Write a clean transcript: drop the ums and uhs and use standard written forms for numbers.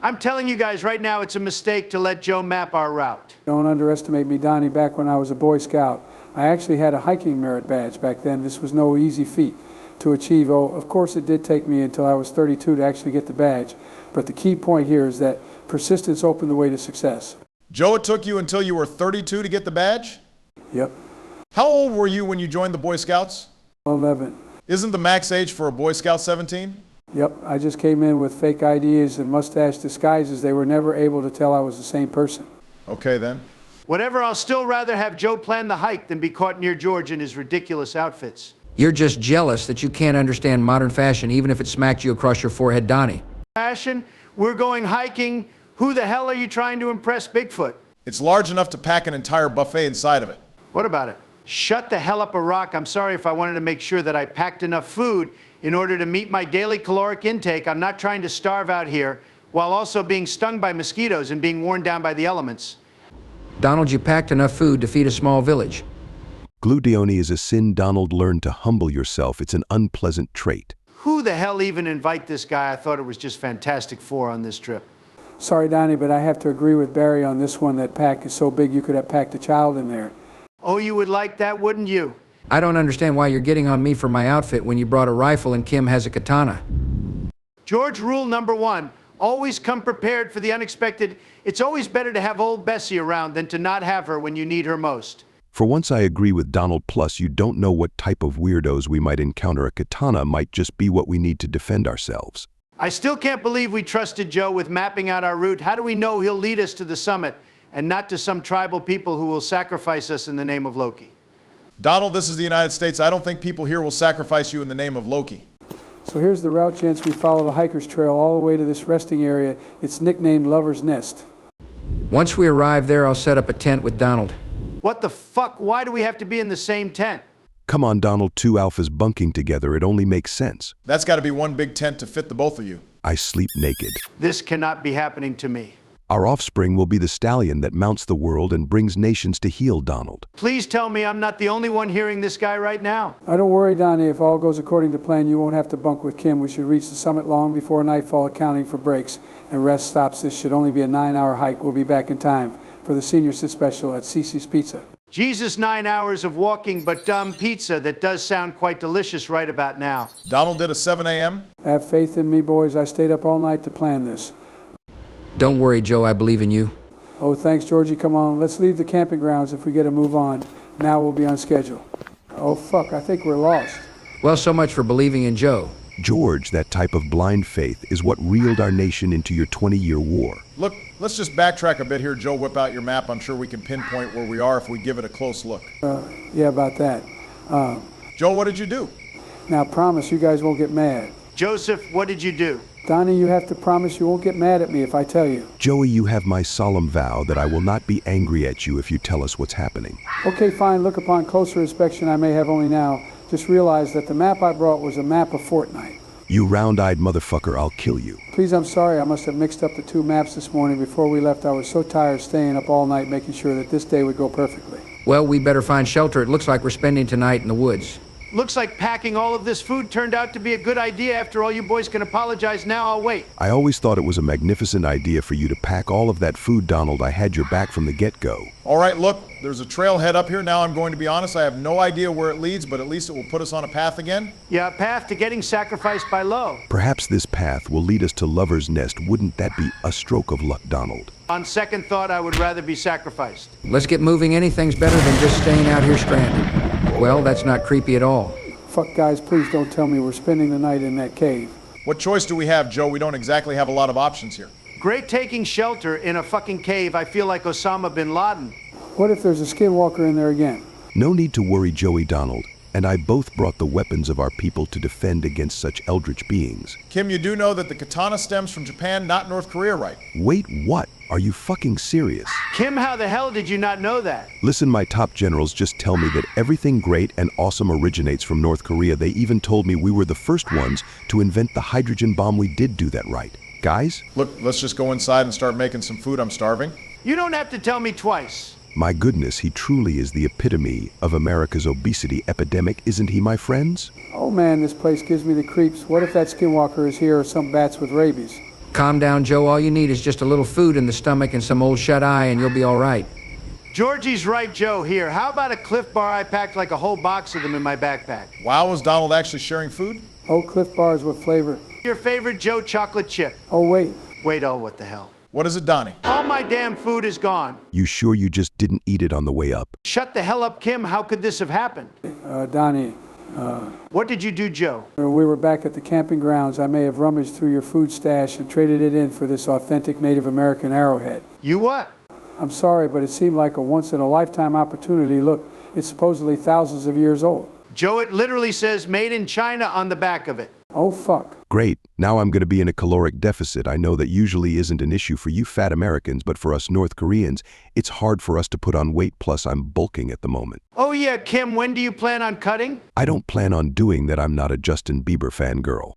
I'm telling you guys right now, it's a mistake to let Joe map our route. Don't underestimate me, Donnie. Back when I was a Boy Scout, I actually had a hiking merit badge back then. This was no easy feat to achieve. Oh, of course it did take me until I was 32 to actually get the badge. But the key point here is that persistence opened the way to success. Joe, it took you until you were 32 to get the badge? Yep. How old were you when you joined the Boy Scouts? 11. Isn't the max age for a Boy Scout 17? Yep, I just came in with fake IDs and mustache disguises. They were never able to tell I was the same person. Okay then. Whatever, I'll still rather have Joe plan the hike than be caught near George in his ridiculous outfits. You're just jealous that you can't understand modern fashion even if it smacked you across your forehead, Donnie. Fashion? We're going hiking. Who the hell are you trying to impress, Bigfoot? It's large enough to pack an entire buffet inside of it. What about it? Shut the hell up a rock. I'm sorry if I wanted to make sure that I packed enough food in order to meet my daily caloric intake. I'm not trying to starve out here while also being stung by mosquitoes and being worn down by the elements. Donald, you packed enough food to feed a small village. Gluteony is a sin, Donald. Learn to humble yourself. It's an unpleasant trait. Who the hell even invite this guy? I thought it was just Fantastic Four on this trip. Sorry, Donnie, but I have to agree with Barry on this one. That pack is so big you could have packed a child in there. Oh, you would like that, wouldn't you? I don't understand why you're getting on me for my outfit when you brought a rifle and Kim has a katana. George, rule number one, always come prepared for the unexpected. It's always better to have old Bessie around than to not have her when you need her most. For once I agree with Donald. Plus, you don't know what type of weirdos we might encounter. A katana might just be what we need to defend ourselves. I still can't believe we trusted Joe with mapping out our route. How do we know he'll lead us to the summit and not to some tribal people who will sacrifice us in the name of Loki? Donald, this is the United States. I don't think people here will sacrifice you in the name of Loki. So here's the route, gents. We follow the hiker's trail all the way to this resting area. It's nicknamed Lover's Nest. Once we arrive there, I'll set up a tent with Donald. What the fuck? Why do we have to be in the same tent? Come on, Donald. Two alphas bunking together. It only makes sense. That's got to be one big tent to fit the both of you. I sleep naked. This cannot be happening to me. Our offspring will be the stallion that mounts the world and brings nations to heel, Donald. Please tell me I'm not the only one hearing this guy right now. Don't worry, Donnie. If all goes according to plan, you won't have to bunk with Kim. We should reach the summit long before nightfall, accounting for breaks and rest stops. This should only be a 9-hour hike. We'll be back in time for the senior sit special at Cece's Pizza. Jesus, 9 hours of walking, but dumb pizza. That does sound quite delicious right about now. Donald did a 7 a.m.? Have faith in me, boys. I stayed up all night to plan this. Don't worry, Joe, I believe in you. Oh, thanks, Georgie. Come on, let's leave the camping grounds if we get to move on. Now we'll be on schedule. Oh, fuck, I think we're lost. Well, so much for believing in Joe. George, that type of blind faith is what reeled our nation into your 20-year war. Look, let's just backtrack a bit here. Joe, whip out your map. I'm sure we can pinpoint where we are if we give it a close look. Yeah, about that. Joe, what did you do? Now, promise you guys won't get mad. Joseph, what did you do? Donnie, you have to promise you won't get mad at me if I tell you. Joey, you have my solemn vow that I will not be angry at you if you tell us what's happening. Okay, fine. Look, upon closer inspection, I may have only now just realized that the map I brought was a map of Fortnite. You round-eyed motherfucker, I'll kill you. Please, I'm sorry. I must have mixed up the two maps this morning. Before we left, I was so tired staying up all night making sure that this day would go perfectly. Well, we better find shelter. It looks like we're spending tonight in the woods. Looks like packing all of this food turned out to be a good idea. After all, you boys can apologize now. I'll wait. I always thought it was a magnificent idea for you to pack all of that food, Donald. I had your back from the get-go. All right, look, there's a trailhead up here. Now I'm going to be honest, I have no idea where it leads, but at least it will put us on a path again. Yeah, a path to getting sacrificed by Lo. Perhaps this path will lead us to Lover's Nest. Wouldn't that be a stroke of luck, Donald? On second thought, I would rather be sacrificed. Let's get moving. Anything's better than just staying out here stranded. Well, that's not creepy at all. Fuck, guys, please don't tell me we're spending the night in that cave. What choice do we have, Joe? We don't exactly have a lot of options here. Great taking shelter in a fucking cave. I feel like Osama bin Laden. What if there's a skinwalker in there again? No need to worry, Joey. Donald and I both brought the weapons of our people to defend against such eldritch beings. Kim, you do know that the katana stems from Japan, not North Korea, right? Wait, what? Are you fucking serious? Kim, how the hell did you not know that? Listen, my top generals just tell me that everything great and awesome originates from North Korea. They even told me we were the first ones to invent the hydrogen bomb. We did do that, right? Guys? Look, let's just go inside and start making some food. I'm starving. You don't have to tell me twice. My goodness, he truly is the epitome of America's obesity epidemic, isn't he, my friends? Oh man, this place gives me the creeps. What if that skinwalker is here or some bats with rabies? Calm down, Joe. All you need is just a little food in the stomach and some old shut-eye, and you'll be all right. Georgie's right, Joe. Here, how about a Cliff Bar? I packed like a whole box of them in my backpack. Wow, was Donald actually sharing food? Oh, Cliff Bars with flavor. Your favorite Joe chocolate chip. Oh, wait. Wait, oh, what the hell? What is it, Donnie? All my damn food is gone. You sure you just didn't eat it on the way up? Shut the hell up, Kim. How could this have happened? Donnie, What did you do, Joe? we were back at the camping grounds. I may have rummaged through your food stash and traded it in for this authentic Native American arrowhead. You what? I'm sorry, but it seemed like a once-in-a-lifetime opportunity. Look, it's supposedly thousands of years old. Joe, it literally says made in China on the back of it. Oh, fuck. Great. Now I'm going to be in a caloric deficit. I know that usually isn't an issue for you fat Americans, but for us North Koreans, it's hard for us to put on weight, plus I'm bulking at the moment. Oh yeah, Kim, when do you plan on cutting? I don't plan on doing that. I'm not a Justin Bieber fangirl.